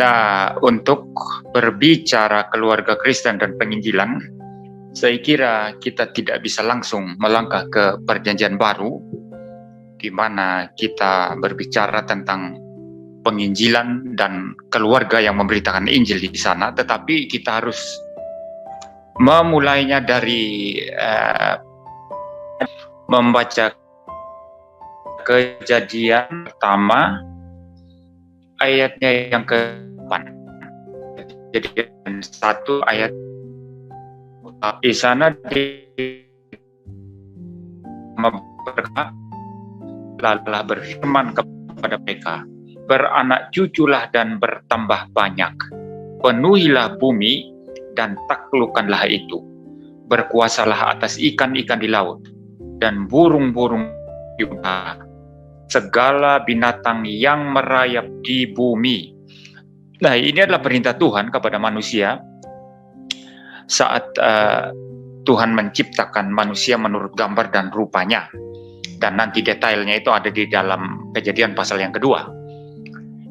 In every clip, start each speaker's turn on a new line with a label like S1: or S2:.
S1: Nah, untuk berbicara keluarga Kristen dan penginjilan, saya kira kita tidak bisa langsung melangkah ke Perjanjian Baru, di mana kita berbicara tentang penginjilan dan keluarga yang memberitakan Injil di sana, tetapi kita harus memulainya dari membaca Kejadian pertama ayatnya yang ke-8. Jadi 1 ayat di sana lalu berfirman kepada mereka, beranak cuculah dan bertambah banyak, penuhilah bumi dan taklukkanlah itu, berkuasalah atas ikan-ikan di laut dan burung-burung di udara, segala binatang yang merayap di bumi. Nah, ini adalah perintah Tuhan kepada manusia saat Tuhan menciptakan manusia menurut gambar dan rupanya. Dan nanti detailnya itu ada di dalam Kejadian pasal yang kedua.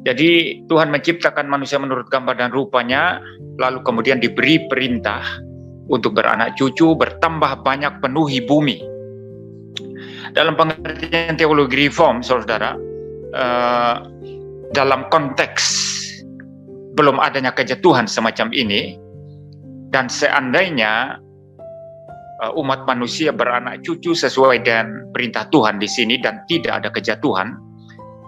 S1: Jadi Tuhan menciptakan manusia menurut gambar dan rupanya, lalu kemudian diberi perintah untuk beranak cucu, bertambah banyak, penuhi bumi. Dalam pengertian teologi reform, saudara, dalam konteks belum adanya kejatuhan semacam ini, dan seandainya umat manusia beranak cucu sesuai dengan perintah Tuhan di sini dan tidak ada kejatuhan,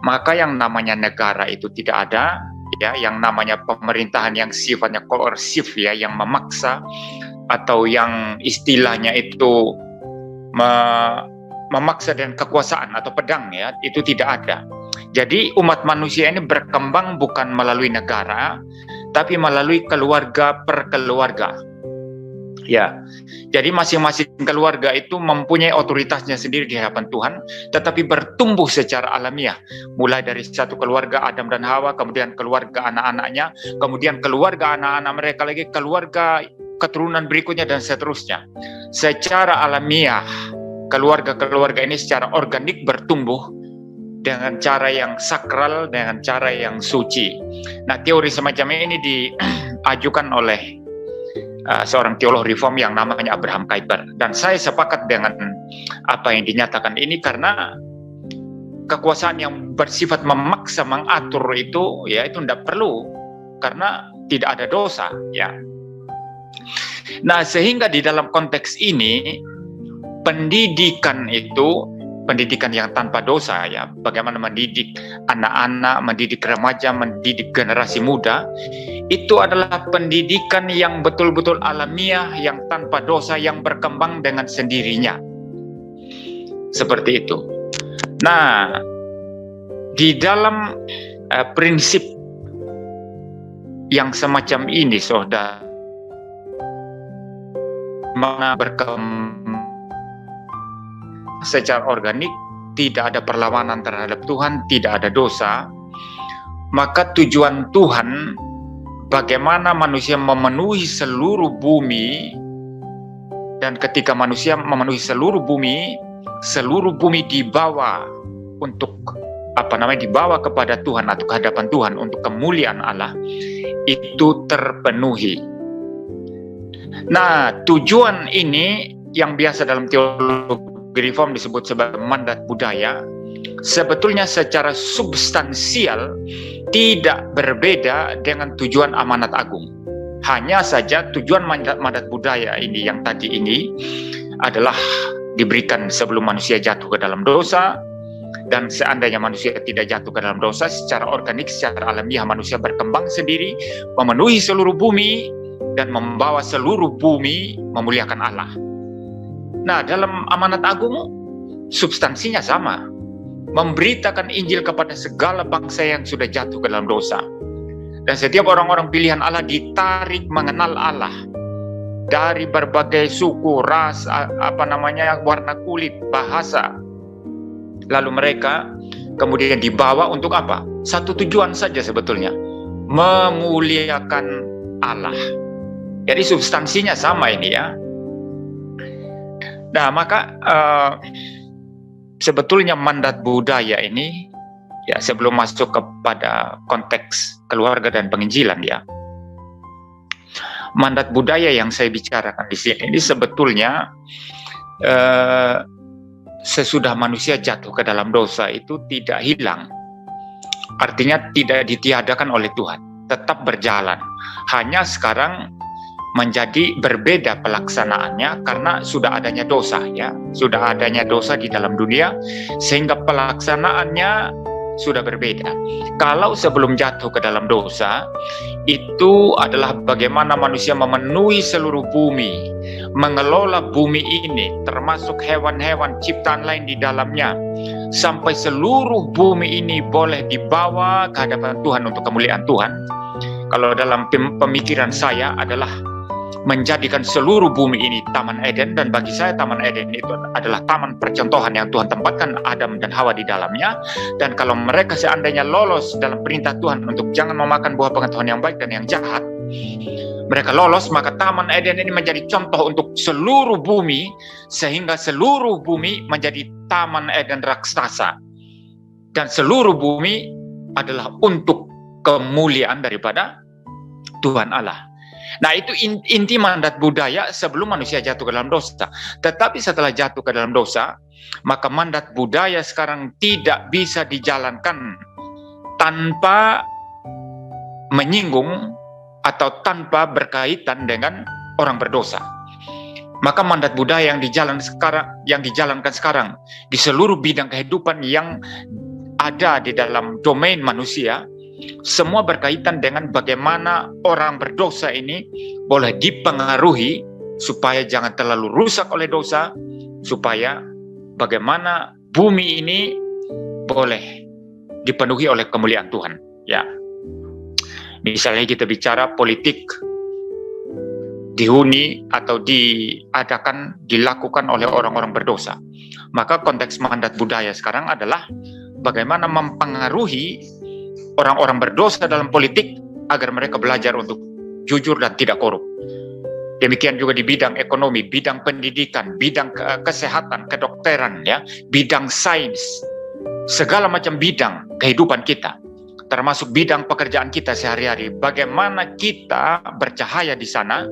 S1: maka yang namanya negara itu tidak ada, ya, yang namanya pemerintahan yang sifatnya koersif, ya, yang memaksa atau yang istilahnya itu memaksa dengan kekuasaan atau pedang, ya, itu tidak ada. Jadi umat manusia ini berkembang bukan melalui negara, tapi melalui keluarga per keluarga. Ya, jadi masing-masing keluarga itu mempunyai otoritasnya sendiri di hadapan Tuhan, tetapi bertumbuh secara alamiah. Mulai dari satu keluarga Adam dan Hawa, kemudian keluarga anak-anaknya, kemudian keluarga anak-anak mereka lagi, keluarga keturunan berikutnya, dan seterusnya. Secara alamiah, keluarga-keluarga ini secara organik bertumbuh dengan cara yang sakral, dengan cara yang suci. Nah, teori semacam ini diajukan oleh seorang teolog reform yang namanya Abraham Kuyper, dan saya sepakat dengan apa yang dinyatakan ini, karena kekuasaan yang bersifat memaksa mengatur itu, ya, itu tidak perlu karena tidak ada dosa, ya. Nah, sehingga di dalam konteks ini pendidikan itu, pendidikan yang tanpa dosa, ya, bagaimana mendidik anak-anak, mendidik remaja, mendidik generasi muda, itu adalah pendidikan yang betul-betul alamiah, yang tanpa dosa, yang berkembang dengan sendirinya. Seperti itu. Nah, di dalam prinsip yang semacam ini, saudara, mana berkembang secara organik, tidak ada perlawanan terhadap Tuhan, tidak ada dosa, maka tujuan Tuhan bagaimana manusia memenuhi seluruh bumi, dan ketika manusia memenuhi seluruh bumi dibawa untuk dibawa kepada Tuhan atau kehadapan Tuhan untuk kemuliaan Allah, itu terpenuhi. Nah, tujuan ini yang biasa dalam teologi reform disebut sebagai mandat budaya, sebetulnya secara substansial tidak berbeda dengan tujuan amanat agung. Hanya saja tujuan mandat budaya ini yang tadi ini adalah diberikan sebelum manusia jatuh ke dalam dosa, dan seandainya manusia tidak jatuh ke dalam dosa, secara organik, secara alamiah manusia berkembang sendiri, memenuhi seluruh bumi, dan membawa seluruh bumi memuliakan Allah. Nah, dalam amanat agung substansinya sama, memberitakan Injil kepada segala bangsa yang sudah jatuh ke dalam dosa. Dan setiap orang-orang pilihan Allah ditarik mengenal Allah dari berbagai suku, ras, warna kulit, bahasa. Lalu mereka kemudian dibawa untuk apa? Satu tujuan saja sebetulnya, memuliakan Allah. Jadi substansinya sama ini, ya. Nah, maka sebetulnya mandat budaya ini Ya, sebelum masuk kepada konteks keluarga dan penginjilan ya. Mandat budaya yang saya bicarakan di sini ini sebetulnya sesudah manusia jatuh ke dalam dosa itu tidak hilang. Artinya tidak ditiadakan oleh Tuhan, tetap berjalan. Hanya sekarang menjadi berbeda pelaksanaannya karena sudah adanya dosa ya. Sudah adanya dosa di dalam dunia sehingga pelaksanaannya sudah berbeda. Kalau sebelum jatuh ke dalam dosa, itu adalah bagaimana manusia memenuhi seluruh bumi, mengelola bumi ini, termasuk hewan-hewan ciptaan lain di dalamnya, sampai seluruh bumi ini boleh dibawa ke hadapan Tuhan untuk kemuliaan Tuhan. Kalau dalam pemikiran saya adalah menjadikan seluruh bumi ini Taman Eden, dan bagi saya Taman Eden itu adalah taman percontohan yang Tuhan tempatkan Adam dan Hawa di dalamnya. Dan kalau mereka seandainya lolos dalam perintah Tuhan untuk jangan memakan buah pengetahuan yang baik dan yang jahat, mereka lolos, maka Taman Eden ini menjadi contoh untuk seluruh bumi, sehingga seluruh bumi menjadi Taman Eden raksasa, dan seluruh bumi adalah untuk kemuliaan daripada Tuhan Allah. Nah, itu inti mandat budaya sebelum manusia jatuh ke dalam dosa. Tetapi setelah jatuh ke dalam dosa, maka mandat budaya sekarang tidak bisa dijalankan tanpa menyinggung atau tanpa berkaitan dengan orang berdosa. Maka mandat budaya yang dijalankan sekarang di seluruh bidang kehidupan yang ada di dalam domain manusia, semua berkaitan dengan bagaimana orang berdosa ini boleh dipengaruhi supaya jangan terlalu rusak oleh dosa, supaya bagaimana bumi ini boleh dipenuhi oleh kemuliaan Tuhan. Ya, misalnya kita bicara politik dihuni atau dilakukan oleh orang-orang berdosa, maka konteks mandat budaya sekarang adalah bagaimana mempengaruhi orang-orang berdosa dalam politik agar mereka belajar untuk jujur dan tidak korup. Demikian juga di bidang ekonomi, bidang pendidikan, bidang kesehatan, kedokteran, ya, bidang sains, segala macam bidang kehidupan kita, termasuk bidang pekerjaan kita sehari-hari. Bagaimana kita bercahaya di sana,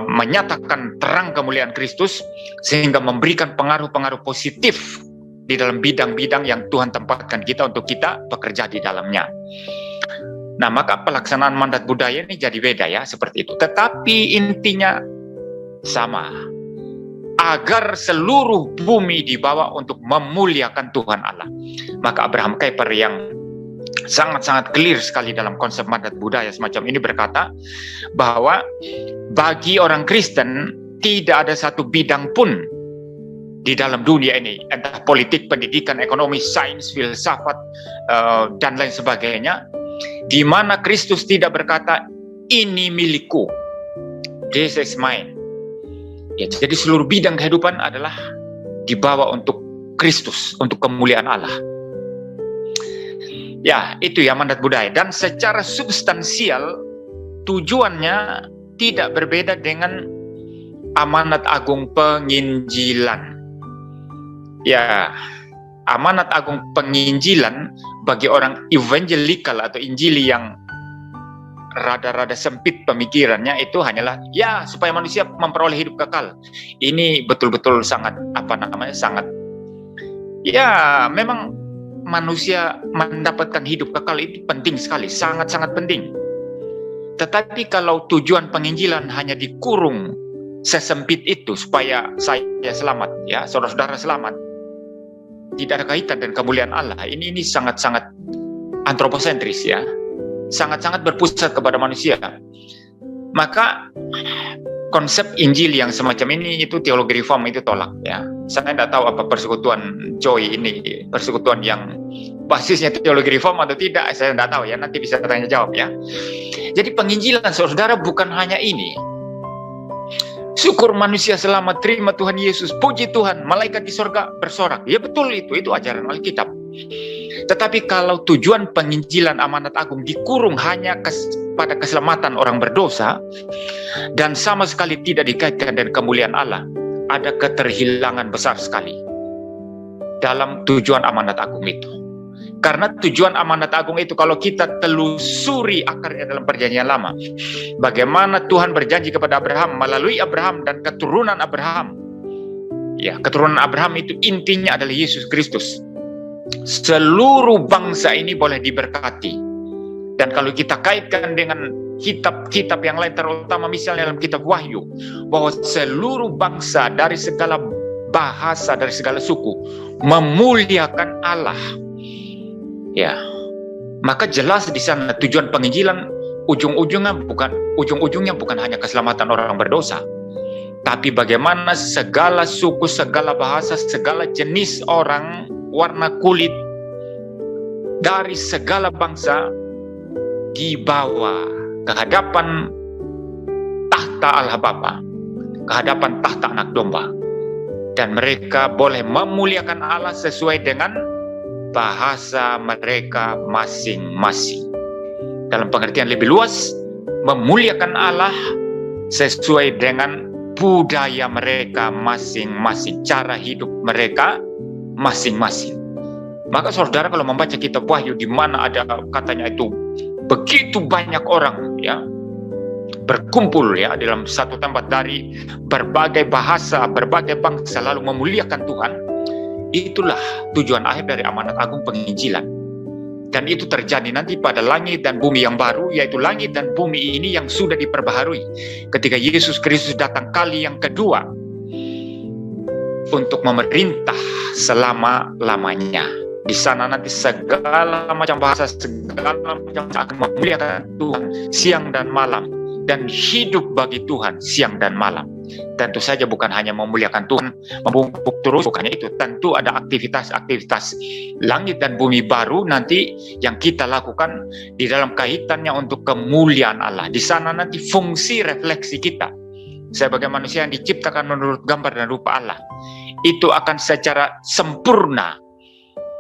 S1: menyatakan terang kemuliaan Kristus, sehingga memberikan pengaruh-pengaruh positif di dalam bidang-bidang yang Tuhan tempatkan kita untuk kita bekerja di dalamnya. Nah, maka pelaksanaan mandat budaya ini jadi beda ya, seperti itu. Tetapi intinya sama. Agar seluruh bumi dibawa untuk memuliakan Tuhan Allah. Maka Abraham Kuyper yang sangat-sangat clear sekali dalam konsep mandat budaya semacam ini berkata bahwa bagi orang Kristen tidak ada satu bidang pun di dalam dunia ini, entah politik, pendidikan, ekonomi, sains, filsafat, dan lain sebagainya, di mana Kristus tidak berkata, ini milikku, this is mine. Ya, jadi seluruh bidang kehidupan adalah dibawa untuk Kristus, untuk kemuliaan Allah. Ya, itu ya mandat budaya. Dan secara substansial, tujuannya tidak berbeda dengan amanat agung penginjilan. Ya, amanat agung penginjilan bagi orang evangelikal atau injili yang rada-rada sempit pemikirannya itu hanyalah ya supaya manusia memperoleh hidup kekal. Ini betul-betul sangat sangat ya, memang manusia mendapatkan hidup kekal itu penting sekali, sangat-sangat penting. Tetapi kalau tujuan penginjilan hanya dikurung sesempit itu supaya saya selamat, ya, saudara-saudara selamat, tidak ada kaitan dengan kemuliaan Allah. Ini sangat-sangat antroposentris ya, sangat-sangat berpusat kepada manusia. Maka konsep Injil yang semacam ini itu teologi reform itu tolak ya. Saya tidak tahu apa persekutuan Joy ini persekutuan yang basisnya teologi reform atau tidak, saya tidak tahu ya, nanti bisa tanya jawab ya. Jadi penginjilan saudara bukan hanya ini. Syukur manusia selamat, terima Tuhan Yesus, puji Tuhan, malaikat di sorga bersorak. Ya betul, itu ajaran Alkitab. Tetapi kalau tujuan penginjilan amanat agung dikurung hanya pada keselamatan orang berdosa dan sama sekali tidak dikaitkan dengan kemuliaan Allah, ada keterhilangan besar sekali dalam tujuan amanat agung itu. Karena tujuan amanat agung itu, kalau kita telusuri akarnya dalam perjanjian lama, bagaimana Tuhan berjanji kepada Abraham melalui Abraham dan keturunan Abraham. Ya, keturunan Abraham itu intinya adalah Yesus Kristus. Seluruh bangsa ini boleh diberkati. Dan kalau kita kaitkan dengan kitab-kitab yang lain, terutama misalnya dalam kitab Wahyu, bahwa seluruh bangsa dari segala bahasa, dari segala suku memuliakan Allah. Ya, maka jelas di sana tujuan penginjilan ujung-ujungnya bukan hanya keselamatan orang berdosa, tapi bagaimana segala suku, segala bahasa, segala jenis orang, warna kulit dari segala bangsa dibawa ke hadapan tahta Allah Bapa, ke hadapan tahta Anak Domba, dan mereka boleh memuliakan Allah sesuai dengan bahasa mereka masing-masing. Dalam pengertian lebih luas, memuliakan Allah sesuai dengan budaya mereka masing-masing, cara hidup mereka masing-masing. Maka saudara kalau membaca kitab Wahyu, di mana ada katanya itu begitu banyak orang ya berkumpul ya dalam satu tempat dari berbagai bahasa, berbagai bangsa, lalu memuliakan Tuhan. Itulah tujuan akhir dari amanat agung penginjilan. Dan itu terjadi nanti pada langit dan bumi yang baru, yaitu langit dan bumi ini yang sudah diperbaharui ketika Yesus Kristus datang kali yang kedua untuk memerintah selama-lamanya. Di sana nanti segala macam bahasa, segala macam akan memuliakan Tuhan siang dan malam, dan hidup bagi Tuhan siang dan malam. Tentu saja bukan hanya memuliakan Tuhan, membungkuk terus, bukannya itu. Tentu ada aktivitas-aktivitas langit dan bumi baru nanti yang kita lakukan di dalam kaitannya untuk kemuliaan Allah. Di sana nanti fungsi refleksi kita sebagai manusia yang diciptakan menurut gambar dan rupa Allah, itu akan secara sempurna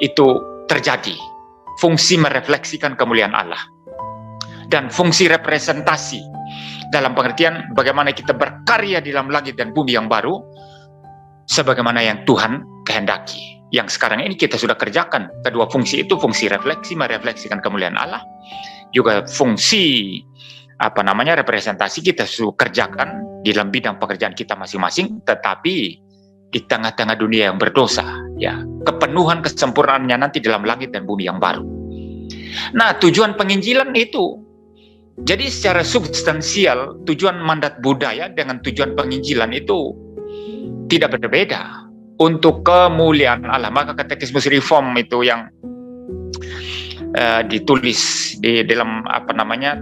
S1: itu terjadi. Fungsi merefleksikan kemuliaan Allah dan fungsi representasi dalam pengertian bagaimana kita berkarya di dalam langit dan bumi yang baru sebagaimana yang Tuhan kehendaki. Yang sekarang ini kita sudah kerjakan. Kedua fungsi itu, fungsi refleksi, merefleksikan kemuliaan Allah, juga fungsi representasi kita sudah kerjakan di dalam bidang pekerjaan kita masing-masing, tetapi di tengah-tengah dunia yang berdosa, ya, kepenuhan kesempurnaannya nanti dalam langit dan bumi yang baru. Nah, tujuan penginjilan itu, jadi secara substansial tujuan mandat budaya dengan tujuan penginjilan itu tidak berbeda untuk kemuliaan Allah. Maka katekismus reform itu yang ditulis di dalam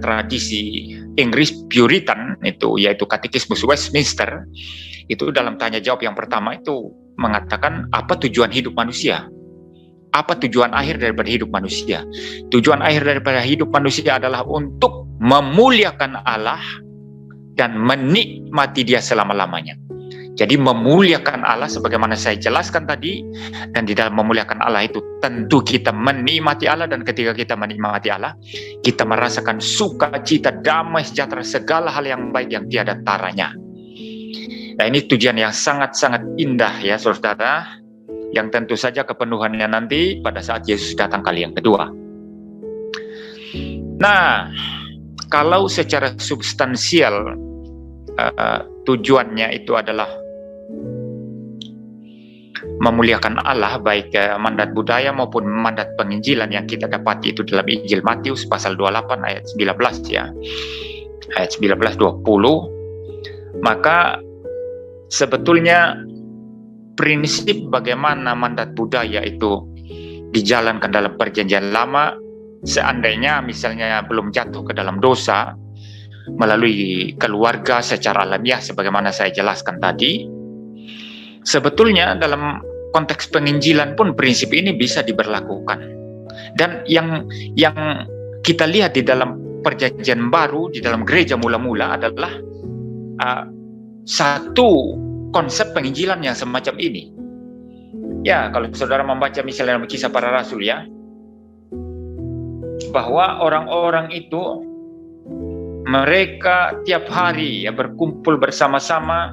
S1: tradisi Inggris Puritan itu, yaitu katekismus Westminster, itu dalam tanya jawab yang pertama itu mengatakan apa tujuan hidup manusia, apa tujuan akhir daripada hidup manusia. Tujuan akhir daripada hidup manusia adalah untuk memuliakan Allah dan menikmati Dia selama-lamanya. Jadi memuliakan Allah sebagaimana saya jelaskan tadi, dan di dalam memuliakan Allah itu tentu kita menikmati Allah, dan ketika kita menikmati Allah, kita merasakan sukacita, damai, sejahtera, segala hal yang baik yang tiada taranya. Nah, ini tujuan yang sangat-sangat indah ya saudara, yang tentu saja kepenuhannya nanti pada saat Yesus datang kali yang kedua. Nah, kalau secara substansial tujuannya itu adalah memuliakan Allah, baik mandat budaya maupun mandat penginjilan yang kita dapati itu dalam Injil Matius pasal 28 ayat 19 ya. Ayat 19-20. Maka sebetulnya prinsip bagaimana mandat budaya itu dijalankan dalam perjanjian lama, seandainya misalnya belum jatuh ke dalam dosa melalui keluarga secara alamiah sebagaimana saya jelaskan tadi, sebetulnya dalam konteks penginjilan pun prinsip ini bisa diberlakukan. Dan yang kita lihat di dalam perjanjian baru, di dalam gereja mula-mula adalah satu konsep penginjilan yang semacam ini. Ya, kalau saudara membaca misalnya dalam Kisah Para Rasul ya, bahwa orang-orang itu mereka tiap hari ya berkumpul bersama-sama,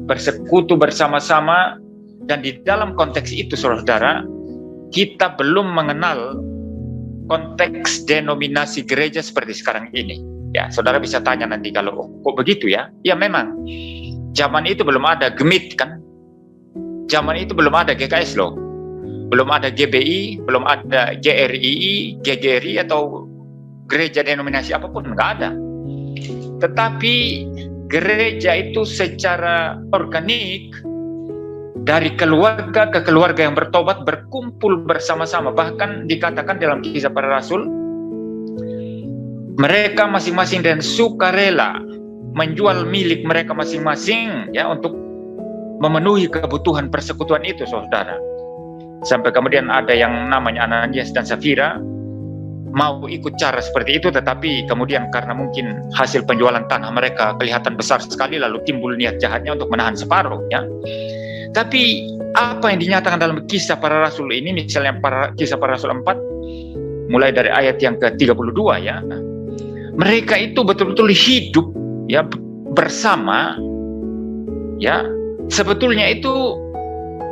S1: bersekutu bersama-sama, dan di dalam konteks itu saudara, kita belum mengenal konteks denominasi gereja seperti sekarang ini. Ya, saudara bisa tanya nanti kalau kok begitu ya? Ya memang, zaman itu belum ada GEMIT kan? Zaman itu belum ada GKS loh. Belum ada GBI, belum ada GRII, GGRI atau gereja denominasi apapun, nggak ada. Tetapi gereja itu secara organik dari keluarga ke keluarga yang bertobat berkumpul bersama-sama. Bahkan dikatakan dalam Kisah Para Rasul, mereka masing-masing dan sukarela menjual milik mereka masing-masing ya untuk memenuhi kebutuhan persekutuan itu, saudara. Sampai kemudian ada yang namanya Ananias dan Safira mau ikut cara seperti itu, tetapi kemudian karena mungkin hasil penjualan tanah mereka kelihatan besar sekali, lalu timbul niat jahatnya untuk menahan separuh ya. Tapi apa yang dinyatakan dalam Kisah Para Rasul ini, misalnya Kisah Para Rasul 4 mulai dari ayat yang ke-32 ya, mereka itu betul-betul hidup ya bersama ya. Sebetulnya itu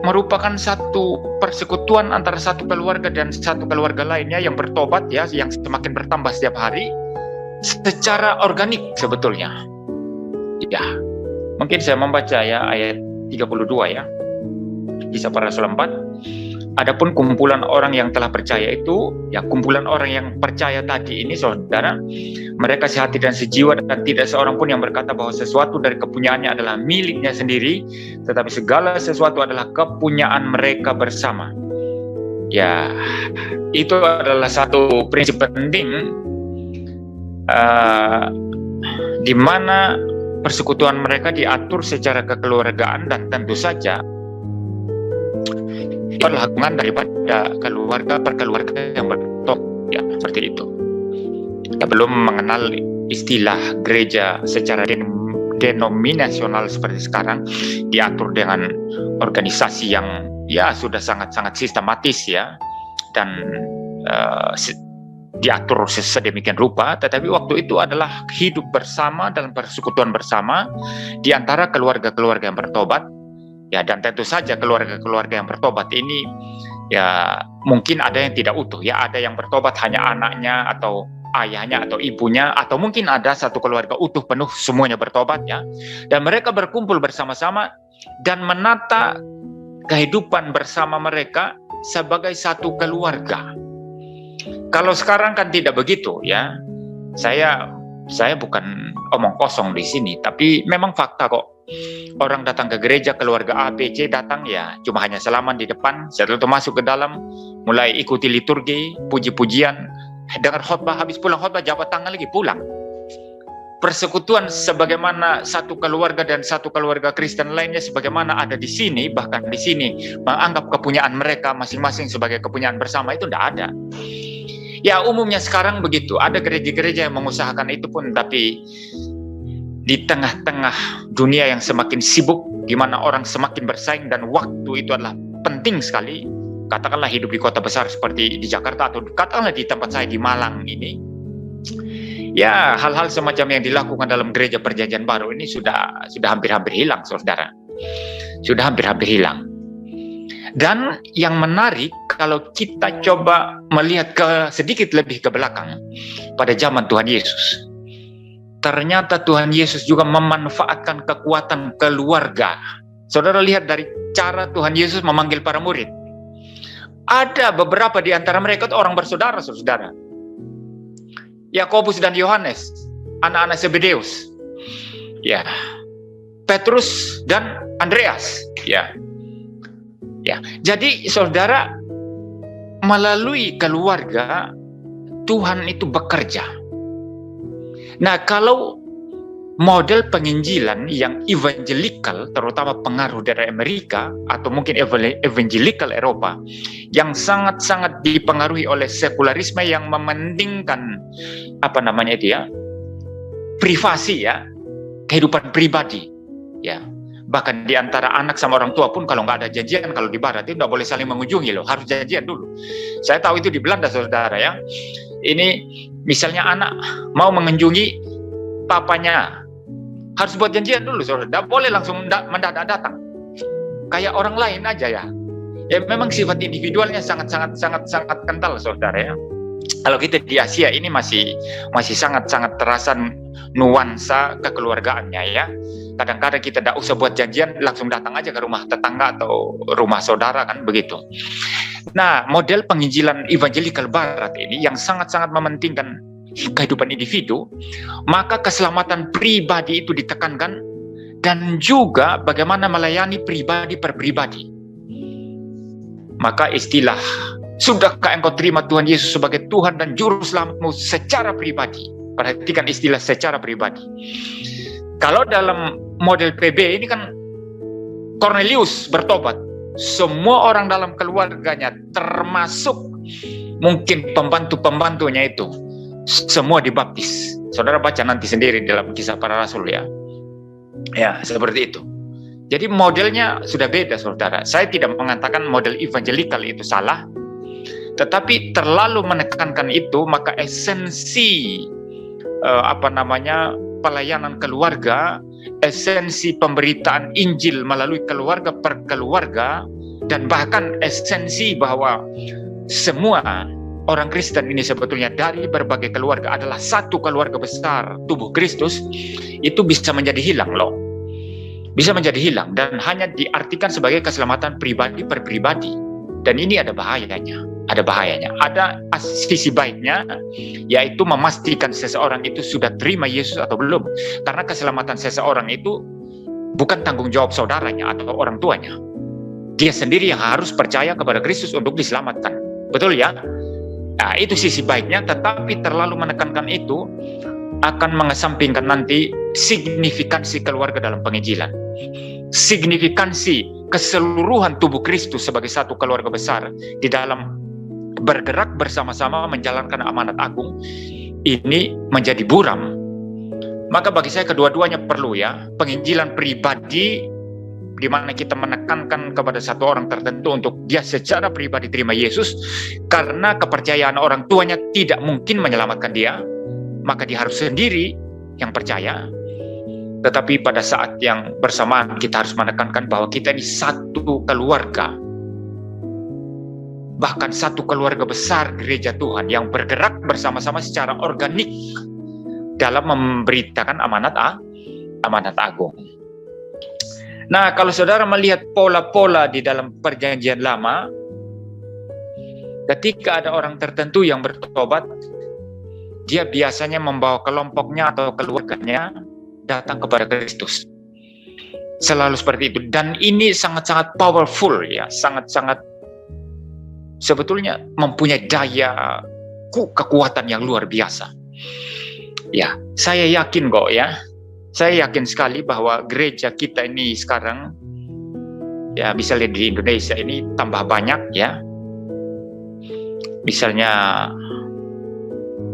S1: merupakan satu persekutuan antara satu keluarga dan satu keluarga lainnya yang bertobat ya, yang semakin bertambah setiap hari secara organik sebetulnya. Ya, mungkin saya membaca ya ayat 32 ya, Kisah Para Rasul 4. Adapun kumpulan orang yang telah percaya itu, ya kumpulan orang yang percaya tadi ini, saudara, mereka sehati dan sejiwa, dan tidak seorang pun yang berkata bahwa sesuatu dari kepunyaannya adalah miliknya sendiri, tetapi segala sesuatu adalah kepunyaan mereka bersama. Ya, itu adalah satu prinsip penting di mana persekutuan mereka diatur secara kekeluargaan, dan tentu saja perlakuan daripada keluarga per keluarga yang bertobat ya, seperti itu. Kita belum mengenal istilah gereja secara denominasional seperti sekarang, diatur dengan organisasi yang ya sudah sangat-sangat sistematis ya, dan diatur sedemikian rupa. Tetapi waktu itu adalah hidup bersama dalam persekutuan bersama di antara keluarga-keluarga yang bertobat. Ya, dan tentu saja keluarga-keluarga yang bertobat ini ya mungkin ada yang tidak utuh ya, ada yang bertobat hanya anaknya atau ayahnya atau ibunya, atau mungkin ada satu keluarga utuh penuh semuanya bertobat ya. Dan mereka berkumpul bersama-sama dan menata kehidupan bersama mereka sebagai satu keluarga. Kalau sekarang kan tidak begitu ya. Saya bukan omong kosong di sini, tapi memang fakta kok. Orang datang ke gereja, keluarga A, B, C datang ya cuma hanya salaman di depan, setelah itu masuk ke dalam, mulai ikuti liturgi, puji-pujian, dengar khotbah, habis pulang khotbah jabat tangan lagi pulang. Persekutuan sebagaimana satu keluarga dan satu keluarga Kristen lainnya sebagaimana ada di sini, bahkan di sini menganggap kepunyaan mereka masing-masing sebagai kepunyaan bersama, itu tidak ada. Ya umumnya sekarang begitu, ada gereja-gereja yang mengusahakan itu pun, tapi di tengah-tengah dunia yang semakin sibuk, di mana orang semakin bersaing dan waktu itu adalah penting sekali. Katakanlah hidup di kota besar seperti di Jakarta, atau katakanlah di tempat saya di Malang ini. Ya, hal-hal semacam yang dilakukan dalam gereja Perjanjian Baru ini sudah hampir-hampir hilang, saudara. Sudah hampir-hampir hilang. Dan yang menarik kalau kita coba melihat sedikit lebih ke belakang pada zaman Tuhan Yesus. Ternyata Tuhan Yesus juga memanfaatkan kekuatan keluarga. Saudara lihat dari cara Tuhan Yesus memanggil para murid. Ada beberapa di antara mereka itu orang bersaudara, saudara. Yakobus dan Yohanes, anak-anak Zebedeus. Ya. Petrus dan Andreas. Ya. Ya. Jadi saudara, melalui keluarga Tuhan itu bekerja. Nah, kalau model penginjilan yang evangelikal, terutama pengaruh dari Amerika atau mungkin evangelikal Eropa, yang sangat-sangat dipengaruhi oleh sekularisme yang mementingkan privasi ya, kehidupan pribadi ya. Bahkan di antara anak sama orang tua pun kalau nggak ada janjian, kalau di barat itu nggak boleh saling mengunjungi loh, harus janjian dulu. Saya tahu itu di Belanda, saudara ya. Ini misalnya anak mau mengunjungi papanya, harus buat janjian dulu, saudara. Tidak boleh langsung mendadak datang. Kayak orang lain aja ya. Ya memang sifat individualnya sangat kental, saudara ya. Kalau kita di Asia ini masih sangat terasa nuansa kekeluargaannya ya. Kadang-kadang kita tidak usah buat janjian, langsung datang aja ke rumah tetangga atau rumah saudara, kan begitu. Nah, model penginjilan evangelikal barat ini yang sangat-sangat mementingkan kehidupan individu, maka keselamatan pribadi itu ditekankan, dan juga bagaimana melayani pribadi per pribadi. Maka istilah, sudahkah engkau terima Tuhan Yesus sebagai Tuhan dan Juru Selamatmu secara pribadi? Perhatikan istilah secara pribadi. Kalau dalam model PB ini kan Cornelius bertobat, semua orang dalam keluarganya termasuk mungkin pembantu-pembantunya itu semua dibaptis. Saudara baca nanti sendiri dalam Kisah Para Rasul ya. Ya, seperti itu. Jadi modelnya sudah beda, saudara. Saya tidak mengatakan model evangelikal itu salah, tetapi terlalu menekankan itu, maka esensi pelayanan keluarga, esensi pemberitaan Injil melalui keluarga per keluarga, dan bahkan esensi bahwa semua orang Kristen ini sebetulnya dari berbagai keluarga adalah satu keluarga besar tubuh Kristus, itu bisa menjadi hilang loh. Bisa menjadi hilang dan hanya diartikan sebagai keselamatan pribadi per pribadi. Dan ini ada bahayanya. Ada sisi baiknya, yaitu memastikan seseorang itu sudah terima Yesus atau belum. Karena keselamatan seseorang itu bukan tanggung jawab saudaranya atau orang tuanya. Dia sendiri yang harus percaya kepada Kristus untuk diselamatkan. Betul ya? Nah, itu sisi baiknya, tetapi terlalu menekankan itu akan mengesampingkan nanti signifikansi keluarga dalam penginjilan. Signifikansi keseluruhan tubuh Kristus sebagai satu keluarga besar di dalam bergerak bersama-sama menjalankan amanat agung ini menjadi buram. Maka bagi saya kedua-duanya perlu ya. Penginjilan pribadi di mana kita menekankan kepada satu orang tertentu untuk dia secara pribadi terima Yesus karena kepercayaan orang tuanya tidak mungkin menyelamatkan dia, maka dia harus sendiri yang percaya. Tetapi pada saat yang bersamaan kita harus menekankan bahwa kita ini satu keluarga, bahkan satu keluarga besar gereja Tuhan yang bergerak bersama-sama secara organik dalam memberitakan amanat agung. Nah, kalau saudara melihat pola-pola di dalam perjanjian lama, ketika ada orang tertentu yang bertobat, dia biasanya membawa kelompoknya atau keluarganya datang kepada Kristus. Selalu seperti itu. Dan ini sangat-sangat powerful ya, sangat-sangat sebetulnya mempunyai daya kekuatan yang luar biasa. Ya, saya yakin kok ya. Saya yakin sekali bahwa gereja kita ini sekarang ya, misalnya di Indonesia ini tambah banyak ya. Misalnya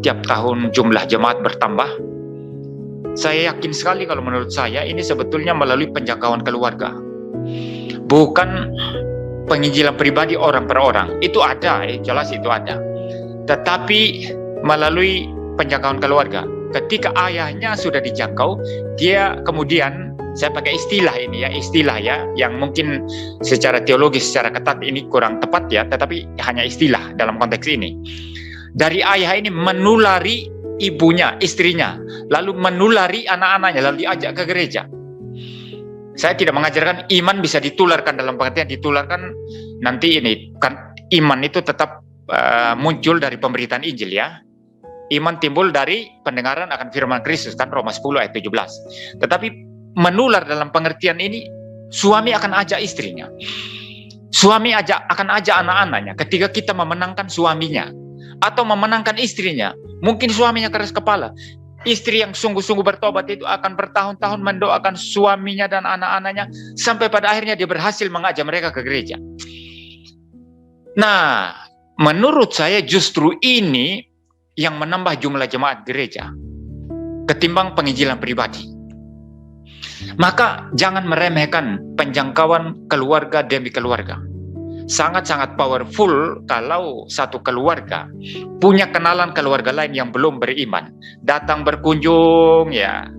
S1: tiap tahun jumlah jemaat bertambah. Saya yakin sekali kalau menurut saya ini sebetulnya melalui penjangkauan keluarga. Bukan penginjilan pribadi orang per orang. Itu ada, jelas itu ada. Tetapi melalui penjangkauan keluarga. Ketika ayahnya sudah dijangkau, dia kemudian, saya pakai istilah ini ya, yang mungkin secara teologis, secara ketat ini kurang tepat ya, tetapi hanya istilah dalam konteks ini. Dari ayah ini menulari ibunya, istrinya, lalu menulari anak-anaknya, lalu diajak ke gereja. Saya tidak mengajarkan iman bisa ditularkan dalam pengertian ditularkan nanti ini, kan iman itu tetap muncul dari pemberitaan Injil ya. Iman timbul dari pendengaran akan firman Kristus, kan Roma 10 ayat 17. Tetapi menular dalam pengertian ini, suami akan ajak istrinya. Suami akan ajak anak-anaknya ketika kita memenangkan suaminya atau memenangkan istrinya. Mungkin suaminya keras kepala. Istri yang sungguh-sungguh bertobat itu akan bertahun-tahun mendoakan suaminya dan anak-anaknya sampai pada akhirnya dia berhasil mengajak mereka ke gereja. Nah, menurut saya justru ini yang menambah jumlah jemaat gereja ketimbang penginjilan pribadi. Maka jangan meremehkan penjangkauan keluarga demi keluarga. Sangat-sangat powerful kalau satu keluarga punya kenalan keluarga lain yang belum beriman, datang berkunjung ya,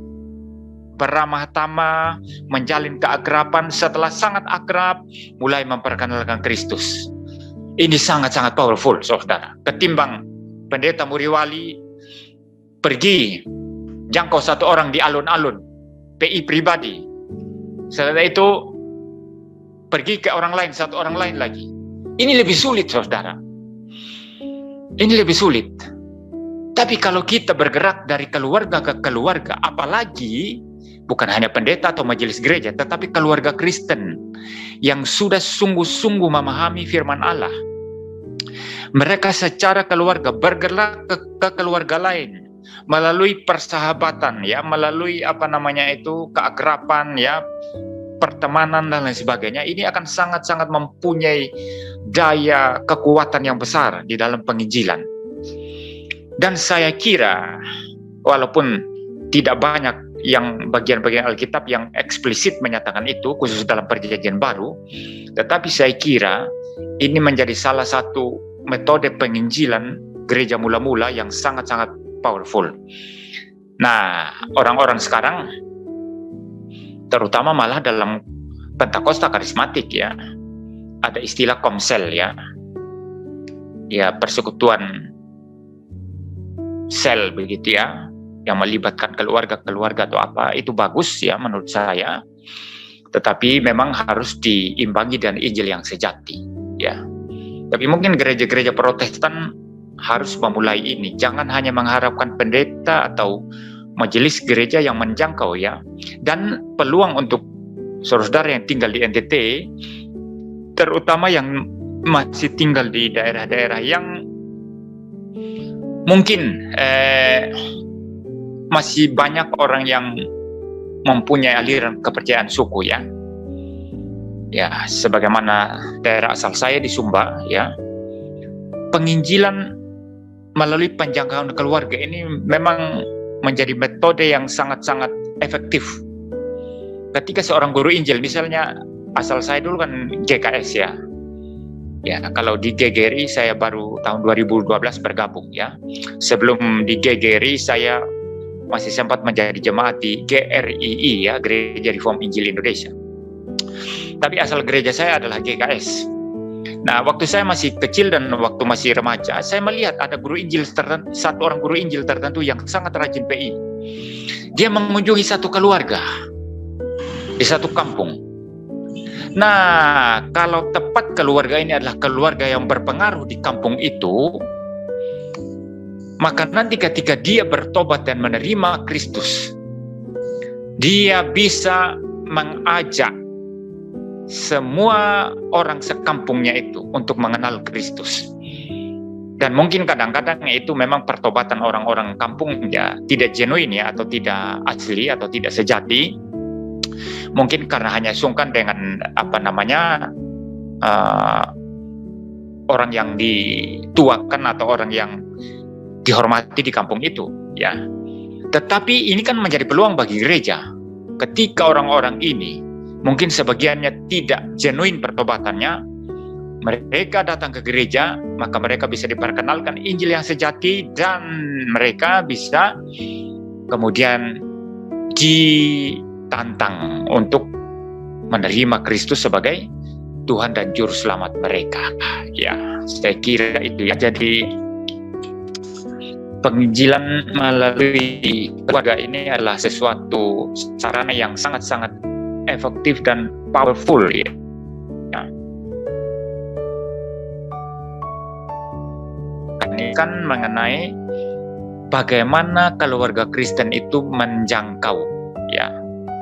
S1: beramah tamah, menjalin keakraban. Setelah sangat akrab, mulai memperkenalkan Kristus. Ini sangat-sangat powerful, saudara. Ketimbang pendeta Muriwali pergi jangkau satu orang di alun-alun, PI pribadi. Setelah itu pergi ke orang lain, satu orang lain lagi. Ini lebih sulit, saudara. Ini lebih sulit. Tapi kalau kita bergerak dari keluarga ke keluarga, apalagi bukan hanya pendeta atau majelis gereja, tetapi keluarga Kristen yang sudah sungguh-sungguh memahami firman Allah. Mereka secara keluarga bergerak ke keluarga lain melalui persahabatan, ya, melalui keakraban, ya, pertemanan dan lain sebagainya. Ini akan sangat-sangat mempunyai daya kekuatan yang besar di dalam penginjilan. Dan saya kira walaupun tidak banyak yang bagian-bagian Alkitab yang eksplisit menyatakan itu, khusus dalam Perjanjian Baru, tetapi saya kira ini menjadi salah satu metode penginjilan gereja mula-mula yang sangat-sangat powerful. Nah, orang-orang sekarang, terutama malah dalam Pentakosta karismatik, ya, ada istilah komsel, ya, persekutuan sel begitu, ya, yang melibatkan keluarga-keluarga atau apa. Itu bagus, ya, menurut saya, tetapi memang harus diimbangi dengan Injil yang sejati, ya. Tapi mungkin gereja-gereja Protestan harus memulai ini. Jangan hanya mengharapkan pendeta atau majelis gereja yang menjangkau, ya. Dan peluang untuk saudara yang tinggal di NTT, terutama yang masih tinggal di daerah-daerah yang mungkin masih banyak orang yang mempunyai aliran kepercayaan suku, ya. Ya, sebagaimana daerah asal saya di Sumba, ya. Penginjilan melalui penjangkauan keluarga ini memang menjadi metode yang sangat-sangat efektif. Ketika seorang guru Injil, misalnya asal saya dulu kan GKS, ya. Ya, kalau di GGRI saya baru tahun 2012 bergabung, ya. Sebelum di GGRI saya masih sempat menjadi jemaat di GRII, ya, Gereja Reform Injil Indonesia. Tapi asal gereja saya adalah GKS. Nah, waktu saya masih kecil dan waktu masih remaja, saya melihat ada guru Injil satu orang guru Injil tertentu yang sangat rajin PI. Dia mengunjungi satu keluarga di satu kampung. Nah, kalau tepat keluarga ini adalah keluarga yang berpengaruh di kampung itu, maka nanti ketika dia bertobat dan menerima Kristus, dia bisa mengajak semua orang sekampungnya itu untuk mengenal Kristus. Dan mungkin kadang-kadang itu memang pertobatan orang-orang kampung, ya, tidak genuine, ya, atau tidak asli atau tidak sejati. Mungkin karena hanya sungkan dengan orang yang dituakan atau orang yang dihormati di kampung itu, ya. Tetapi ini kan menjadi peluang bagi gereja. Ketika orang-orang ini mungkin sebagiannya tidak genuine pertobatannya, mereka datang ke gereja, maka mereka bisa diperkenalkan Injil yang sejati dan mereka bisa kemudian ditantang untuk menerima Kristus sebagai Tuhan dan Juru Selamat mereka. Ya, saya kira itu, ya. Jadi penginjilan melalui keluarga ini adalah sesuatu sarana yang sangat-sangat efektif dan powerful, ya. Ini kan mengenai bagaimana keluarga Kristen itu menjangkau, ya.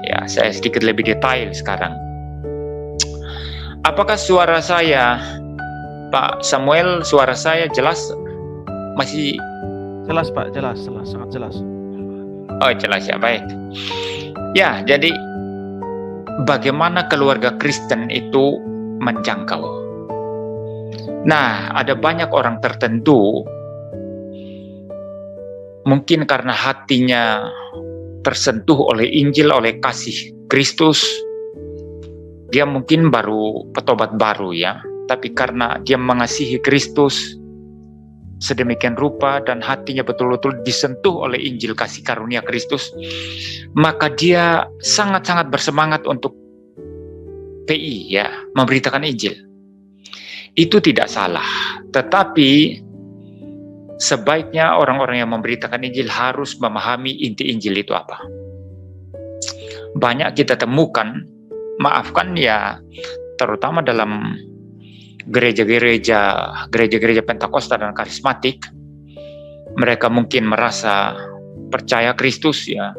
S1: Ya, saya sedikit lebih detail sekarang. Apakah suara saya, Pak Samuel, suara saya jelas? Masih
S2: jelas, Pak, jelas, sangat jelas.
S1: Oh, jelas, ya, baik. Ya, jadi bagaimana keluarga Kristen itu menjangkau. Nah, ada banyak orang tertentu, mungkin karena hatinya tersentuh oleh Injil, oleh kasih Kristus, dia mungkin baru petobat baru, ya. Tapi karena dia mengasihi Kristus, sedemikian rupa dan hatinya betul-betul disentuh oleh Injil kasih karunia Kristus, maka dia sangat-sangat bersemangat untuk PI, ya, memberitakan Injil. Itu tidak salah, tetapi sebaiknya orang-orang yang memberitakan Injil harus memahami inti Injil itu apa. Banyak kita temukan, maafkan ya, terutama dalam gereja-gereja Pentakosta dan karismatik, mereka mungkin merasa percaya Kristus, ya,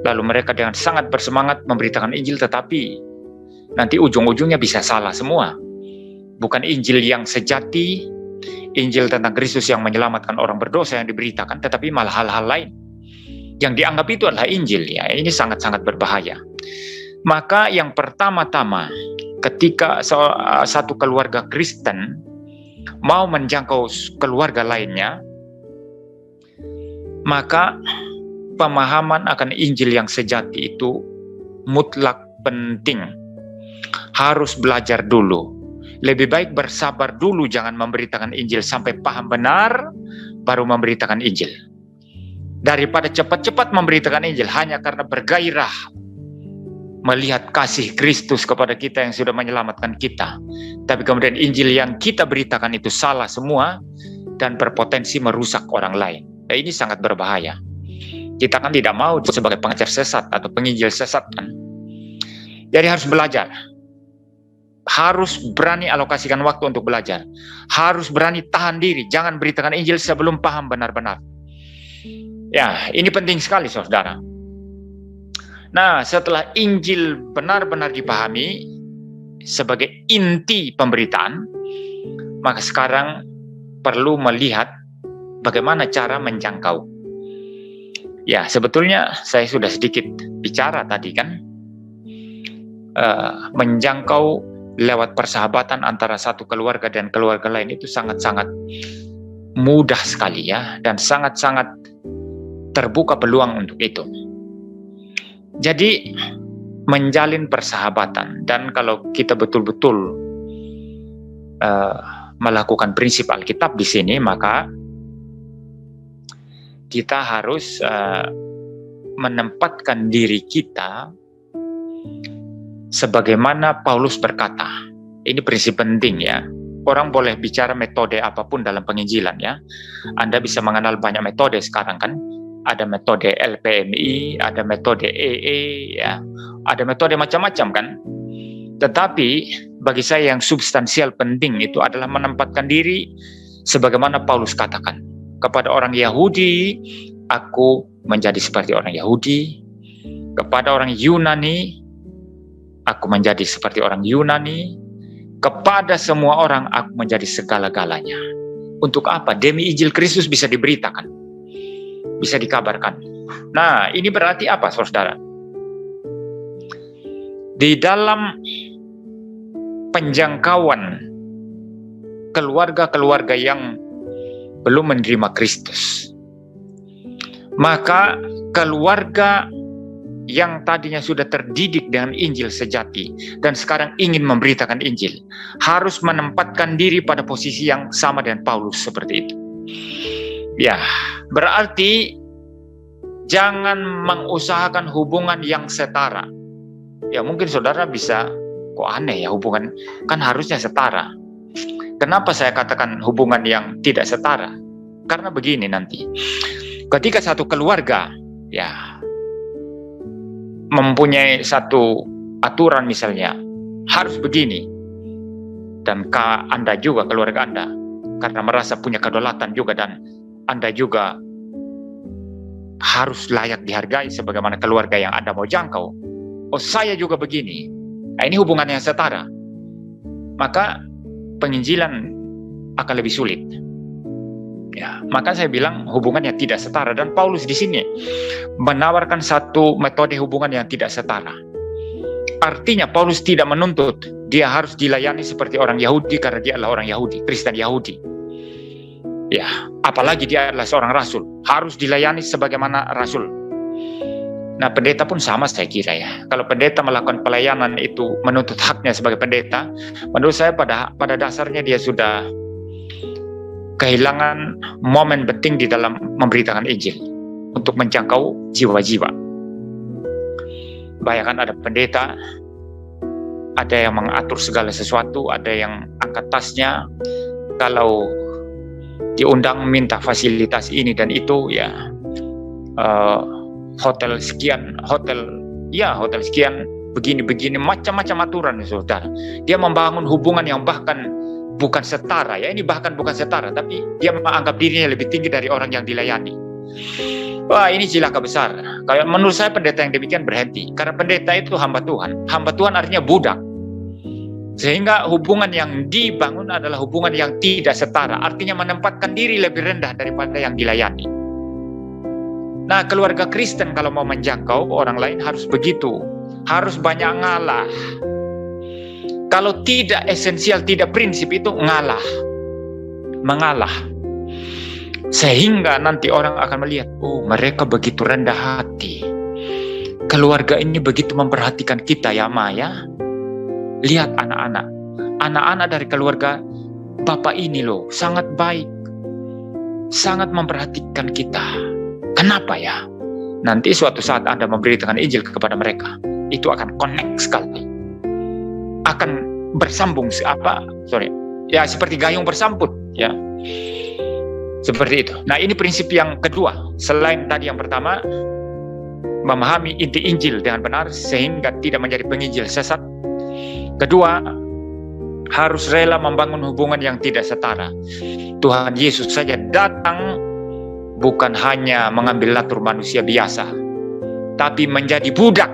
S1: lalu mereka dengan sangat bersemangat memberitakan Injil, tetapi nanti ujung-ujungnya bisa salah semua. Bukan Injil yang sejati, Injil tentang Kristus yang menyelamatkan orang berdosa yang diberitakan, tetapi malah hal-hal lain yang dianggap itu adalah Injil. Ya, ini sangat-sangat berbahaya. Maka yang pertama-tama, ketika satu keluarga Kristen mau menjangkau keluarga lainnya, maka pemahaman akan Injil yang sejati itu mutlak penting. Harus belajar dulu. Lebih baik bersabar dulu, jangan memberitakan Injil sampai paham benar, baru memberitakan Injil. Daripada cepat-cepat memberitakan Injil hanya karena bergairah melihat kasih Kristus kepada kita yang sudah menyelamatkan kita, tapi kemudian Injil yang kita beritakan itu salah semua dan berpotensi merusak orang lain. Nah, ini sangat berbahaya. Kita kan tidak mau sebagai pengajar sesat atau penginjil sesat kan. Jadi harus belajar. Harus berani alokasikan waktu untuk belajar. Harus berani tahan diri. Jangan beritakan Injil sebelum paham benar-benar. Ya, ini penting sekali, saudara. Nah, setelah Injil benar-benar dipahami sebagai inti pemberitaan, maka sekarang perlu melihat bagaimana cara menjangkau. Ya, sebetulnya saya sudah sedikit bicara tadi kan, menjangkau lewat persahabatan antara satu keluarga dan keluarga lain itu sangat-sangat mudah sekali ya, dan sangat-sangat terbuka peluang untuk itu. Jadi menjalin persahabatan, dan kalau kita betul-betul melakukan prinsip Alkitab di sini, maka kita harus menempatkan diri kita sebagaimana Paulus berkata. Ini prinsip penting ya. Orang boleh bicara metode apapun dalam penginjilan ya. Anda bisa mengenal banyak metode sekarang kan. Ada metode LPMI, ada metode EE ya. Ada metode macam-macam kan. Tetapi bagi saya yang substansial penting itu adalah menempatkan diri sebagaimana Paulus katakan. Kepada orang Yahudi, aku menjadi seperti orang Yahudi. Kepada orang Yunani, aku menjadi seperti orang Yunani. Kepada semua orang, aku menjadi segala-galanya. Untuk apa? Demi Injil Kristus bisa diberitakan. Bisa dikabarkan. Nah, ini berarti apa, saudara? Di dalam penjangkauan keluarga-keluarga yang belum menerima Kristus, maka keluarga yang tadinya sudah terdidik dengan Injil sejati dan sekarang ingin memberitakan Injil harus menempatkan diri pada posisi yang sama dengan Paulus seperti itu. Ya, berarti jangan mengusahakan hubungan yang setara. Ya, mungkin saudara bisa, kok aneh ya hubungan, kan harusnya setara. Kenapa saya katakan hubungan yang tidak setara? Karena begini nanti, ketika satu keluarga ya mempunyai satu aturan misalnya, harus begini, dan Anda juga, keluarga Anda, karena merasa punya kedaulatan juga, dan Anda juga harus layak dihargai sebagaimana keluarga yang Anda mau jangkau. Oh, saya juga begini. Nah, ini hubungan yang setara. Maka penginjilan akan lebih sulit. Ya, maka saya bilang hubungan yang tidak setara, dan Paulus di sini menawarkan satu metode hubungan yang tidak setara. Artinya Paulus tidak menuntut dia harus dilayani seperti orang Yahudi karena dia adalah orang Yahudi, Kristen Yahudi. Ya, apalagi dia adalah seorang rasul, harus dilayani sebagaimana rasul. Nah, pendeta pun sama saya kira ya. Kalau pendeta melakukan pelayanan itu menuntut haknya sebagai pendeta, menurut saya pada dasarnya dia sudah kehilangan momen penting di dalam memberitakan Injil untuk menjangkau jiwa-jiwa. Bayangkan ada pendeta, ada yang mengatur segala sesuatu, ada yang angkat tasnya, kalau diundang minta fasilitas ini dan itu, ya hotel sekian, hotel sekian, begini-begini, macam-macam aturan, saudara. Dia membangun hubungan yang bahkan bukan setara, ya, ini bahkan bukan setara, tapi dia menganggap dirinya lebih tinggi dari orang yang dilayani. Wah, ini cilaka besar. Kalau menurut saya pendeta yang demikian berhenti, karena pendeta itu hamba Tuhan. Hamba Tuhan artinya budak. Sehingga hubungan yang dibangun adalah hubungan yang tidak setara, artinya menempatkan diri lebih rendah daripada yang dilayani. Nah, keluarga Kristen kalau mau menjangkau orang lain harus begitu, harus banyak ngalah. Kalau tidak esensial, tidak prinsip, itu mengalah. Sehingga nanti orang akan melihat, oh, mereka begitu rendah hati. Keluarga ini begitu memperhatikan kita, ya Maya. Lihat anak-anak dari keluarga Bapak ini loh, sangat baik, sangat memperhatikan kita. Kenapa ya? Nanti suatu saat Anda memberitakan Injil kepada mereka, itu akan connect sekali, akan bersambung seperti gayung bersambut, ya, seperti itu. Nah, ini prinsip yang kedua, selain tadi yang pertama, memahami inti Injil dengan benar sehingga tidak menjadi penginjil sesat. Kedua, harus rela membangun hubungan yang tidak setara. Tuhan Yesus saja datang bukan hanya mengambil natur manusia biasa, tapi menjadi budak.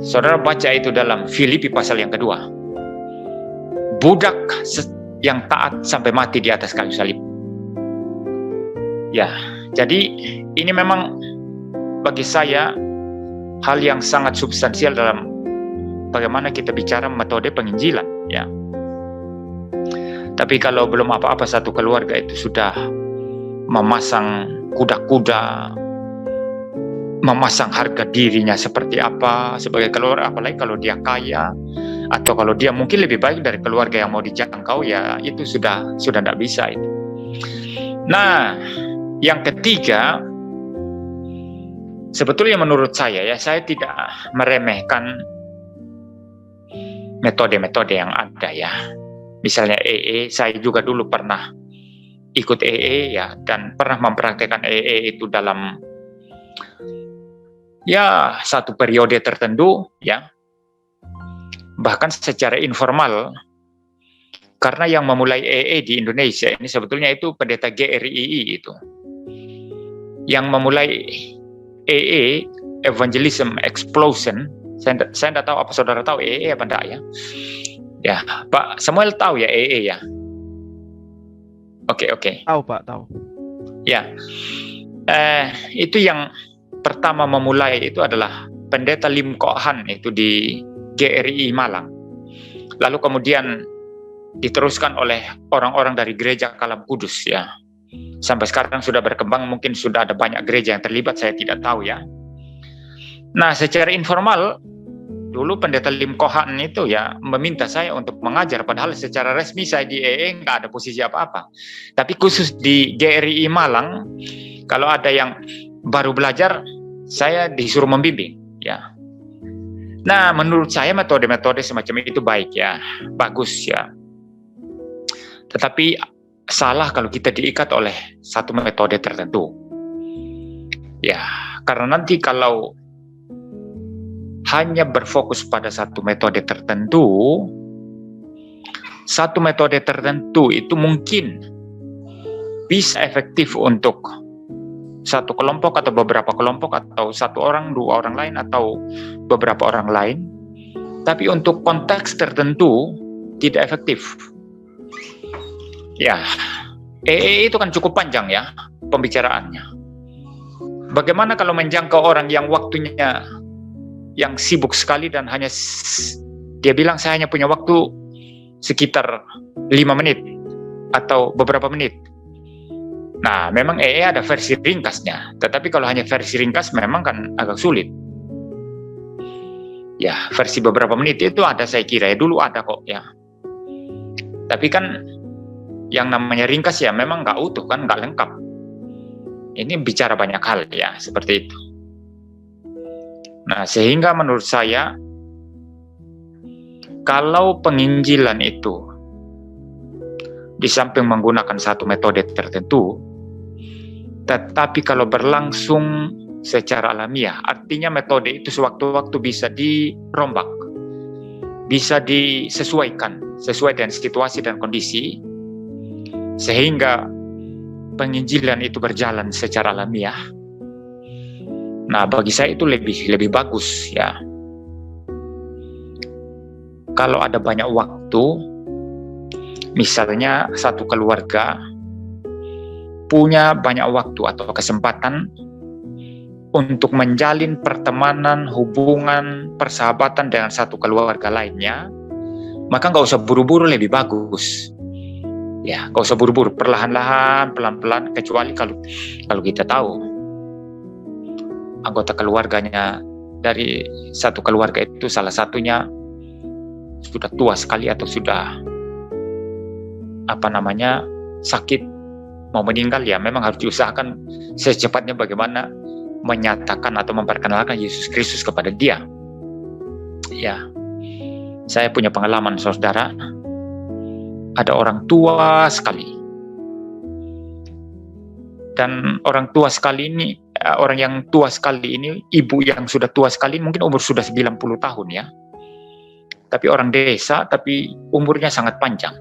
S1: Saudara baca itu dalam Filipi pasal yang kedua. Budak yang taat sampai mati di atas kayu salib. Ya, jadi ini memang bagi saya hal yang sangat substansial dalam bagaimana kita bicara metode penginjilan, ya. Tapi kalau belum apa-apa satu keluarga itu sudah memasang kuda-kuda, memasang harga dirinya seperti apa sebagai keluarga, apalagi kalau dia kaya atau kalau dia mungkin lebih baik dari keluarga yang mau dijangkau, ya itu sudah tidak bisa itu. Nah, yang ketiga, sebetulnya menurut saya, ya, saya tidak meremehkan metode-metode yang ada, ya. Misalnya EE, saya juga dulu pernah ikut EE, ya, dan pernah mempraktekkan EE itu dalam satu periode tertentu, ya. Bahkan secara informal, karena yang memulai EE di Indonesia ini sebetulnya itu pendeta GRII itu. Yang memulai EE, Evangelism Explosion. Saya tidak tahu apa saudara tahu EE apa enggak, ya. Ya, Pak Samuel tahu ya EE, ya. Oke.
S2: Tahu Pak, tahu.
S1: Ya, itu yang pertama memulai itu adalah pendeta Lim Kok Han itu di GRI Malang. Lalu kemudian diteruskan oleh orang-orang dari gereja Kalam Kudus, ya. Sampai sekarang sudah berkembang, mungkin sudah ada banyak gereja yang terlibat, saya tidak tahu, ya. Nah, secara informal dulu pendeta Lim Kok Han itu, ya, meminta saya untuk mengajar, padahal secara resmi saya di EE nggak ada posisi apa-apa. Tapi khusus di GRI Malang, kalau ada yang baru belajar, saya disuruh membimbing, ya. Nah, menurut saya metode-metode semacam itu baik, ya, bagus, ya. Tetapi salah kalau kita diikat oleh satu metode tertentu. Ya, karena nanti kalau hanya berfokus pada satu metode tertentu itu mungkin bisa efektif untuk satu kelompok atau beberapa kelompok atau satu orang, dua orang lain atau beberapa orang lain. Tapi untuk konteks tertentu tidak efektif. Ya, EE itu kan cukup panjang, ya, pembicaraannya. Bagaimana kalau menjangkau orang yang waktunya yang sibuk sekali dan hanya dia bilang saya hanya punya waktu sekitar 5 menit atau beberapa menit. Nah, memang EE ada versi ringkasnya, tetapi kalau hanya versi ringkas memang kan agak sulit. Ya, versi beberapa menit itu ada, saya kira, ya, dulu ada kok, ya. Tapi kan yang namanya ringkas ya memang nggak utuh kan, nggak lengkap. Ini bicara banyak hal ya, seperti itu. Nah, sehingga menurut saya, kalau penginjilan itu di samping menggunakan satu metode tertentu, tetapi kalau berlangsung secara alamiah, artinya metode itu sewaktu-waktu bisa dirombak, bisa disesuaikan sesuai dengan situasi dan kondisi, sehingga penginjilan itu berjalan secara alamiah. Nah, bagi saya itu lebih bagus ya. Kalau ada banyak waktu, misalnya satu keluarga punya banyak waktu atau kesempatan untuk menjalin pertemanan, hubungan, persahabatan dengan satu keluarga lainnya, maka nggak usah buru-buru, lebih bagus. Ya, nggak usah buru-buru, perlahan-lahan, pelan-pelan, kecuali kalau kita tahu anggota keluarganya dari satu keluarga itu salah satunya sudah tua sekali atau sudah sakit mau meninggal, ya memang harus diusahakan secepatnya bagaimana menyatakan atau memperkenalkan Yesus Kristus kepada dia. Ya, saya punya pengalaman, saudara. Ada orang tua sekali, dan orang yang tua sekali ini, ibu yang sudah tua sekali, mungkin umur sudah 90 tahun ya. Tapi orang desa, tapi umurnya sangat panjang.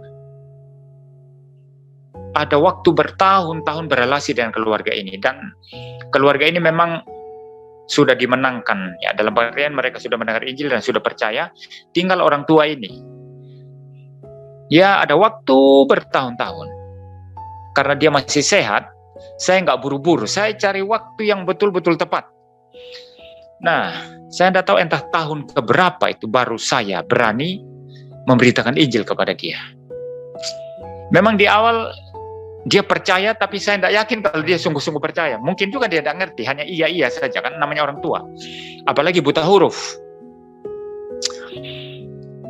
S1: Ada waktu bertahun-tahun berrelasi dengan keluarga ini, dan keluarga ini memang sudah dimenangkan ya, dalam artian mereka sudah mendengar Injil dan sudah percaya. Tinggal orang tua ini, ya ada waktu bertahun-tahun. Karena dia masih sehat, saya nggak buru-buru, saya cari waktu yang betul-betul tepat. Nah, saya tidak tahu entah tahun keberapa itu baru saya berani memberitakan Injil kepada dia. Memang di awal dia percaya, tapi saya tidak yakin kalau dia sungguh-sungguh percaya. Mungkin juga dia tidak ngerti, hanya iya-iya saja, kan namanya orang tua. Apalagi buta huruf.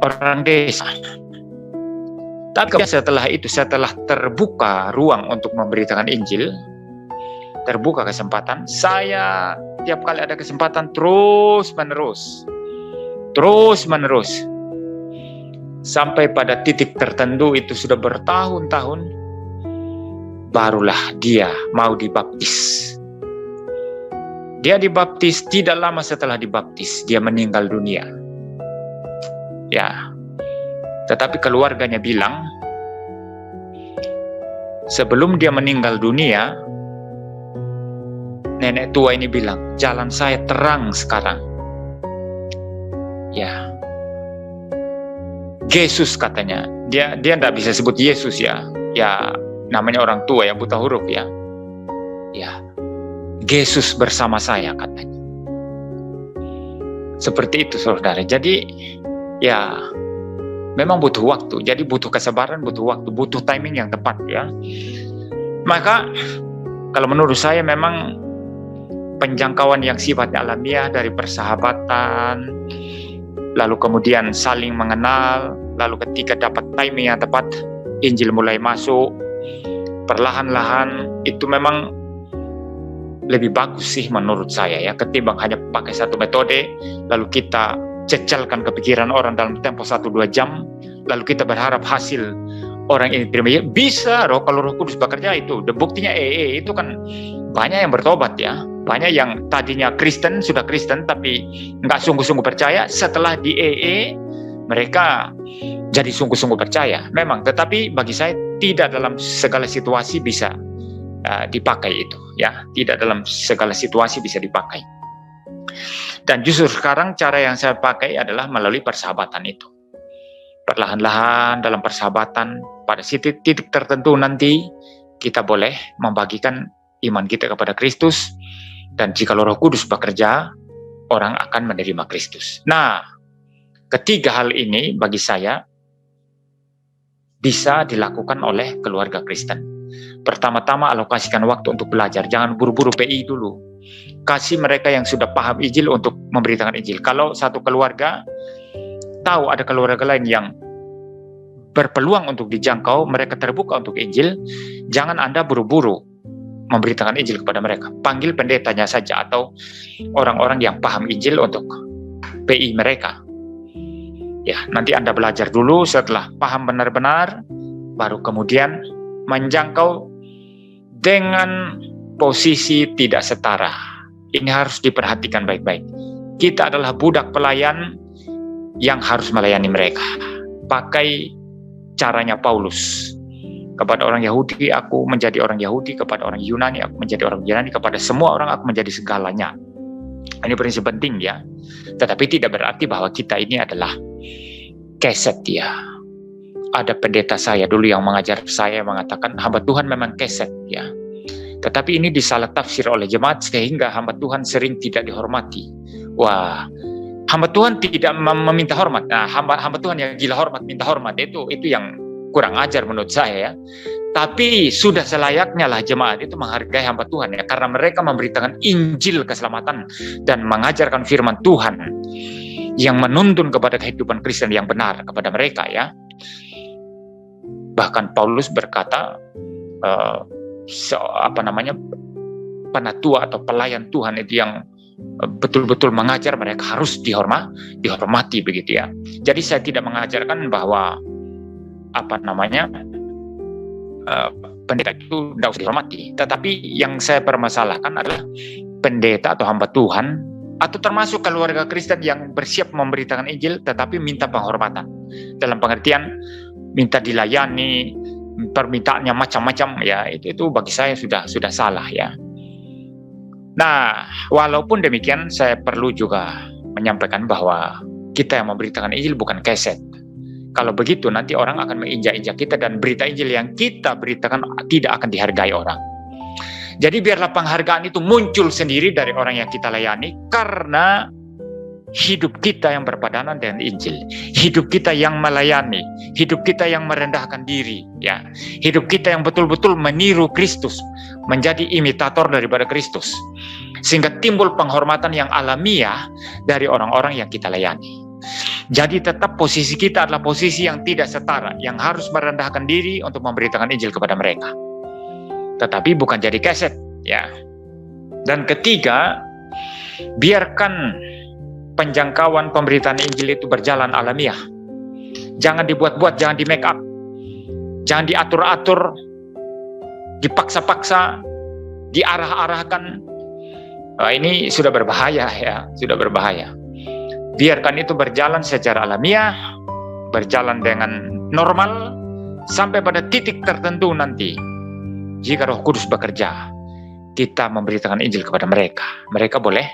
S1: Orang desa. Tapi setelah itu, setelah terbuka ruang untuk memberitakan Injil, terbuka kesempatan, saya tiap kali ada kesempatan terus menerus sampai pada titik tertentu itu sudah bertahun-tahun, barulah dia mau dibaptis. Dia dibaptis, tidak lama setelah dibaptis dia meninggal dunia. Ya, tetapi keluarganya bilang sebelum dia meninggal dunia, nenek tua ini bilang, jalan saya terang sekarang. Ya, Yesus katanya. Dia tidak bisa sebut Yesus ya. Ya, namanya orang tua ya, buta huruf ya. Ya, Yesus bersama saya katanya. Seperti itu, saudara. Jadi, ya memang butuh waktu. Jadi butuh kesabaran, butuh waktu, butuh timing yang tepat ya. Maka kalau menurut saya memang penjangkauan yang sifatnya alamiah dari persahabatan, lalu kemudian saling mengenal, lalu ketika dapat timing yang tepat, Injil mulai masuk, perlahan-lahan, itu memang lebih bagus sih menurut saya ya, ketimbang hanya pakai satu metode, lalu kita cecalkan kepikiran orang dalam tempo 1-2 jam, lalu kita berharap hasil orang ini terima. Bisa kalau Roh Kudus bekerja itu. Buktinya itu kan banyak yang bertobat ya. Banyak yang tadinya Kristen, sudah Kristen tapi nggak sungguh-sungguh percaya, setelah di mereka jadi sungguh-sungguh percaya. Memang, tetapi bagi saya tidak dalam segala situasi bisa dipakai itu ya. Tidak dalam segala situasi bisa dipakai. Dan justru sekarang cara yang saya pakai adalah melalui persahabatan itu. Perlahan-lahan dalam persahabatan, pada titik tertentu nanti kita boleh membagikan iman kita kepada Kristus. Dan jika Roh Kudus bekerja, orang akan menerima Kristus. Nah, ketiga hal ini bagi saya bisa dilakukan oleh keluarga Kristen. Pertama-tama, alokasikan waktu untuk belajar. Jangan buru-buru PI dulu. Kasih mereka yang sudah paham Injil untuk memberitakan Injil. Kalau satu keluarga tahu ada keluarga lain yang berpeluang untuk dijangkau, mereka terbuka untuk Injil, jangan Anda buru-buru memberitakan Injil kepada mereka. Panggil pendetanya saja atau orang-orang yang paham Injil untuk PI mereka. Ya, nanti Anda belajar dulu, setelah paham benar-benar, baru kemudian menjangkau dengan posisi tidak setara. Ini harus diperhatikan baik-baik. Kita adalah budak pelayan yang harus melayani mereka. Pakai caranya Paulus. Kepada orang Yahudi, aku menjadi orang Yahudi. Kepada orang Yunani, aku menjadi orang Yunani. Kepada semua orang, aku menjadi segalanya. Ini prinsip penting ya. Tetapi tidak berarti bahwa kita ini adalah keset ya. Ada pendeta saya dulu yang mengajar saya mengatakan hamba Tuhan memang keset ya. Tetapi ini disalah tafsir oleh jemaat sehingga hamba Tuhan sering tidak dihormati. Wah, hamba Tuhan tidak meminta hormat. Nah, hamba Tuhan yang gila hormat, minta hormat itu yang kurang ajar menurut saya ya. Tapi sudah selayaknya lah jemaat itu menghargai hamba Tuhan ya, karena mereka memberitakan Injil keselamatan dan mengajarkan firman Tuhan yang menuntun kepada kehidupan Kristen yang benar kepada mereka ya. Bahkan Paulus berkata penatua atau pelayan Tuhan itu yang betul-betul mengajar mereka harus dihormati begitu ya. Jadi saya tidak mengajarkan bahwa pendeta itu tidak usah dihormati. Tetapi yang saya permasalahkan adalah pendeta atau hamba Tuhan atau termasuk keluarga Kristen yang bersiap memberitakan Injil tetapi minta penghormatan. Dalam pengertian minta dilayani, permintaannya macam-macam ya, itu bagi saya sudah salah ya. Nah, walaupun demikian saya perlu juga menyampaikan bahwa kita yang memberitakan Injil bukan keset. Kalau begitu nanti orang akan menginjak-injak kita dan berita Injil yang kita beritakan tidak akan dihargai orang. Jadi biarlah penghargaan itu muncul sendiri dari orang yang kita layani karena hidup kita yang berpadanan dengan Injil, hidup kita yang melayani, hidup kita yang merendahkan diri, ya, hidup kita yang betul-betul meniru Kristus, menjadi imitator daripada Kristus, sehingga timbul penghormatan yang alamiah dari orang-orang yang kita layani. Jadi tetap posisi kita adalah posisi yang tidak setara, yang harus merendahkan diri untuk memberitakan Injil kepada mereka, tetapi bukan jadi keset, ya. Dan ketiga, biarkan penjangkauan pemberitaan Injil itu berjalan alamiah. Jangan dibuat-buat, jangan di make up, jangan diatur-atur, dipaksa-paksa, diarah-arahkan. Nah, ini sudah berbahaya ya, sudah berbahaya. Biarkan itu berjalan secara alamiah, berjalan dengan normal, sampai pada titik tertentu nanti. Jika Roh Kudus bekerja, kita memberitakan Injil kepada mereka. Mereka boleh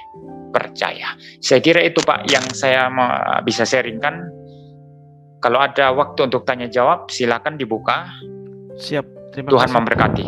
S1: percaya. Saya kira itu Pak yang saya bisa sharingkan. Kalau ada waktu untuk tanya jawab, silakan dibuka.
S2: Siap, terima
S1: Tuhan
S2: kasih.
S1: memberkati.